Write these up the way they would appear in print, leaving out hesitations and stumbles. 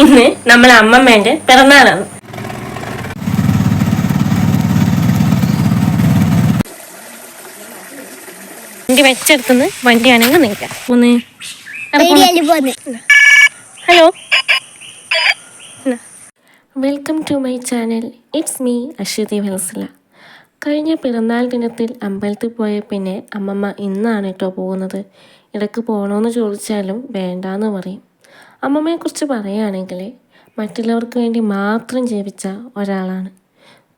ഇന്ന് നമ്മളെ അമ്മമ്മേന്റെ പിറന്നാളാണ്. വണ്ടി വെച്ചെടുത്തുനിന്ന് വണ്ടിയാണെങ്കിൽ നിൽക്കാം. Hello, welcome to my channel. It's me Aswathy Valsala. കഴിഞ്ഞ പിറന്നാൾ ദിനത്തിൽ അമ്പലത്തിൽ പോയ പിന്നെ അമ്മമ്മ ഇന്നാണ് കേട്ടോ പോകുന്നത്. ഇടയ്ക്ക് പോകണമെന്ന് ചോദിച്ചാലും വേണ്ടാന്ന് പറയും. അമ്മമ്മയെക്കുറിച്ച് പറയുകയാണെങ്കിൽ മറ്റുള്ളവർക്ക് വേണ്ടി മാത്രം ജീവിച്ച ഒരാളാണ്.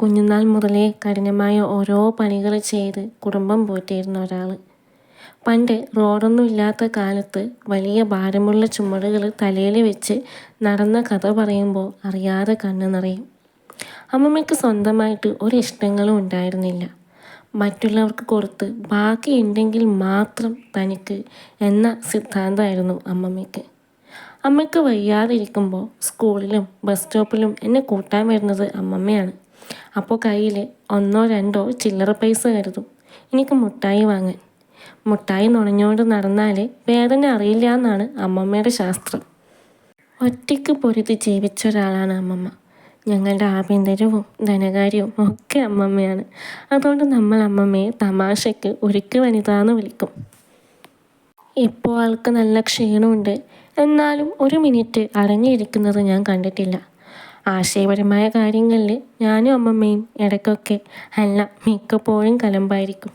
കുഞ്ഞുനാൾ മുതലേ കഠിനമായ ഓരോ പണികൾ ചെയ്ത് കുടുംബം പോറ്റിയിരുന്ന ഒരാൾ. പണ്ട് റോഡൊന്നും ഇല്ലാത്ത കാലത്ത് വലിയ ഭാരമുള്ള ചുമടുകൾ തലയിൽ വെച്ച് നടന്ന കഥ പറയുമ്പോൾ അറിയാതെ കണ്ണ് നിറയും. അമ്മമ്മയ്ക്ക് സ്വന്തമായിട്ട് ഒരു ഇഷ്ടങ്ങളും ഉണ്ടായിരുന്നില്ല. മറ്റുള്ളവർക്ക് കൊടുത്ത് ബാക്കിയുണ്ടെങ്കിൽ മാത്രം തനിക്ക് എന്ന സിദ്ധാന്തമായിരുന്നു അമ്മമ്മയ്ക്ക്. അമ്മയ്ക്ക് വയ്യാതിരിക്കുമ്പോൾ സ്കൂളിലും ബസ് സ്റ്റോപ്പിലും എന്നെ കൂട്ടാൻ വരുന്നത് അമ്മമ്മയാണ്. അപ്പോൾ കയ്യിൽ 1 2 ചില്ലറ പൈസ കരുതും എനിക്ക് മുട്ടായി വാങ്ങാൻ. മുട്ടായി നുണഞ്ഞുകൊണ്ട് നടന്നാൽ വേദന അറിയില്ല എന്നാണ് അമ്മമ്മയുടെ ശാസ്ത്രം. ഒറ്റയ്ക്ക് പൊരുതി ജീവിച്ച ഒരാളാണ് അമ്മമ്മ. ഞങ്ങളുടെ ആഭ്യന്തരവും ധനകാര്യവും ഒക്കെ അമ്മമ്മയാണ്. അതുകൊണ്ട് നമ്മൾ അമ്മമ്മയെ തമാശയ്ക്ക് ഒരുക്ക് വനിത എന്ന് വിളിക്കും. ഇപ്പോൾ ആൾക്ക് നല്ല ക്ഷീണമുണ്ട്. എന്നാലും ഒരു മിനിറ്റ് അടങ്ങിയിരിക്കുന്നത് ഞാൻ കണ്ടിട്ടില്ല. ആശയപരമായ കാര്യങ്ങളിൽ ഞാനും അമ്മമ്മയും ഇടയ്ക്കൊക്കെ മിക്കപ്പോഴും കലമ്പായിരിക്കും.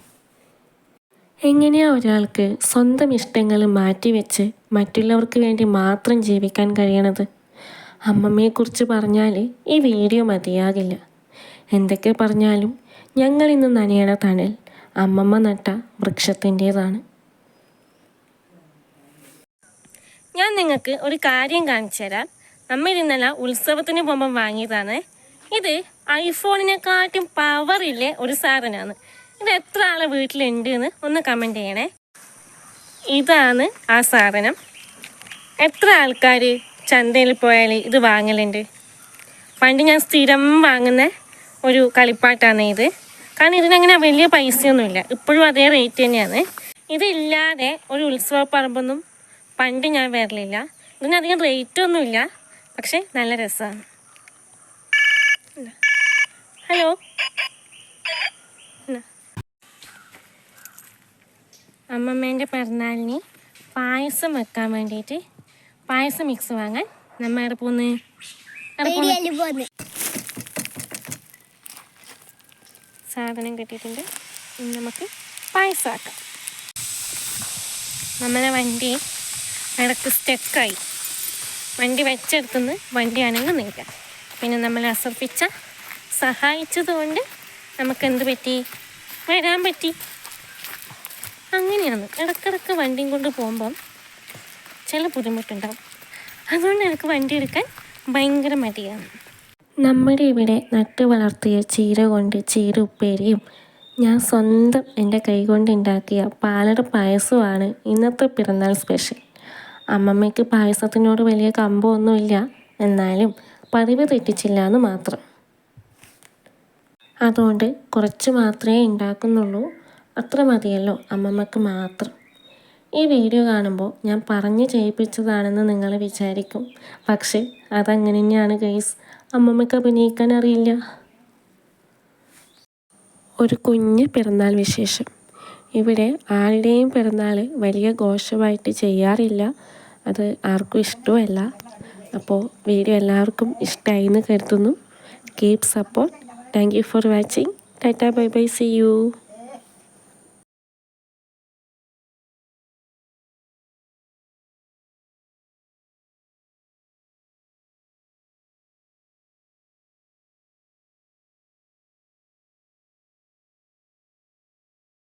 എങ്ങനെയാ ഒരാൾക്ക് സ്വന്തം ഇഷ്ടങ്ങൾ മാറ്റിവെച്ച് മറ്റുള്ളവർക്ക് വേണ്ടി മാത്രം ജീവിക്കാൻ കഴിയണത്? അമ്മമ്മയെക്കുറിച്ച് പറഞ്ഞാൽ ഈ വീഡിയോ മതിയാകില്ല. എന്തൊക്കെ പറഞ്ഞാലും ഞങ്ങളിന്ന് നനയണ തണൽ അമ്മമ്മ നട്ട വൃക്ഷത്തിൻ്റേതാണ്. ഞാൻ നിങ്ങൾക്ക് ഒരു കാര്യം കാണിച്ചു തരാം. നമ്മൾ ഇന്നലെ ഉത്സവത്തിന് പോകുമ്പം വാങ്ങിയതാണ്. ഇത് ഐഫോണിനെക്കാട്ടും പവറില്ലേ ഒരു സാധനമാണ്. ഇത് എത്ര ആളെ വീട്ടിലുണ്ട് എന്ന് ഒന്ന് കമൻറ്റ് ചെയ്യണേ. ഇതാണ് ആ സാധനം. എത്ര ആൾക്കാർ ചന്തയിൽ പോയാൽ ഇത് വാങ്ങലുണ്ട്? പണ്ട് ഞാൻ സ്ഥിരം വാങ്ങുന്ന ഒരു കളിപ്പാട്ടാണ് ഇത്. കാരണം ഇതിനങ്ങനെ വലിയ പൈസയൊന്നുമില്ല. ഇപ്പോഴും അതേ റേറ്റ് തന്നെയാണ്. ഇതില്ലാതെ ഒരു ഉത്സവ പറമ്പൊന്നും പണ്ട് ഞാൻ വരലില്ല. ഇതിനധികം റേറ്റൊന്നുമില്ല, പക്ഷെ നല്ല രസമാണ്. ഹലോ, അമ്മമ്മേൻ്റെ പിറന്നാളിന് പായസം വെക്കാൻ വേണ്ടിയിട്ട് പായസം മിക്സ് വാങ്ങാൻ നമ്മ എവിടെ പോന്ന് സാധനം കിട്ടിയിട്ടുണ്ട്. ഇനി നമുക്ക് പായസമാക്കാം. നമ്മളെ വണ്ടി ഇടയ്ക്ക് സ്റ്റക്കായി. വണ്ടി വെച്ചെടുത്തുനിന്ന് വണ്ടിയാണെങ്കിൽ നീക്കാം. പിന്നെ നമ്മൾ അസർപ്പിച്ച സഹായിച്ചതുകൊണ്ട് നമുക്കെന്ത് പറ്റി? വരാൻ പറ്റി. അങ്ങനെയാണ് ഇടയ്ക്കിടയ്ക്ക് വണ്ടിയും കൊണ്ട് പോകുമ്പം ചില ബുദ്ധിമുട്ടുണ്ടാവും. അതുകൊണ്ട് എനിക്ക് വണ്ടി എടുക്കാൻ ഭയങ്കര മടിയാണ്. നമ്മുടെ ഇവിടെ നട്ട് വളർത്തിയ ചീര കൊണ്ട് ചീര ഉപ്പേരിയും ഞാൻ സ്വന്തം എൻ്റെ കൈകൊണ്ട് ഉണ്ടാക്കിയ പാലട പായസമാണ് ഇന്നത്തെ പിറന്നാൾ സ്പെഷ്യൽ. അമ്മമ്മയ്ക്ക് പായസത്തിനോട് വലിയ കമ്പമൊന്നുമില്ല, എന്നാലും പതിവ് തെറ്റിച്ചില്ല എന്ന് മാത്രം. അതുകൊണ്ട് കുറച്ച് മാത്രമേ ഉണ്ടാക്കുന്നുള്ളൂ. അത്ര മതിയല്ലോ അമ്മമ്മക്ക് മാത്രം. ഈ വീഡിയോ കാണുമ്പോൾ ഞാൻ പറഞ്ഞു ചെയ്യിപ്പിച്ചതാണെന്ന് നിങ്ങൾ വിചാരിക്കും. പക്ഷേ അതങ്ങനെ തന്നെയാണ് ഗൈസ്. അമ്മമ്മയ്ക്ക് അഭിനയിക്കാൻ അറിയില്ല. ഒരു കുഞ്ഞ് പിറന്നാൾ വിശേഷം. ഇവിടെ ആരുടെയും പിറന്നാൾ വലിയ ഘോഷമായിട്ട് ചെയ്യാറില്ല. അത് ആർക്കും ഇഷ്ടമല്ല. അപ്പോൾ വീഡിയോ എല്ലാവർക്കും ഇഷ്ടമായി എന്ന് കരുതുന്നു. Keep support. Thank you for watching. Tata, bye bye, see U.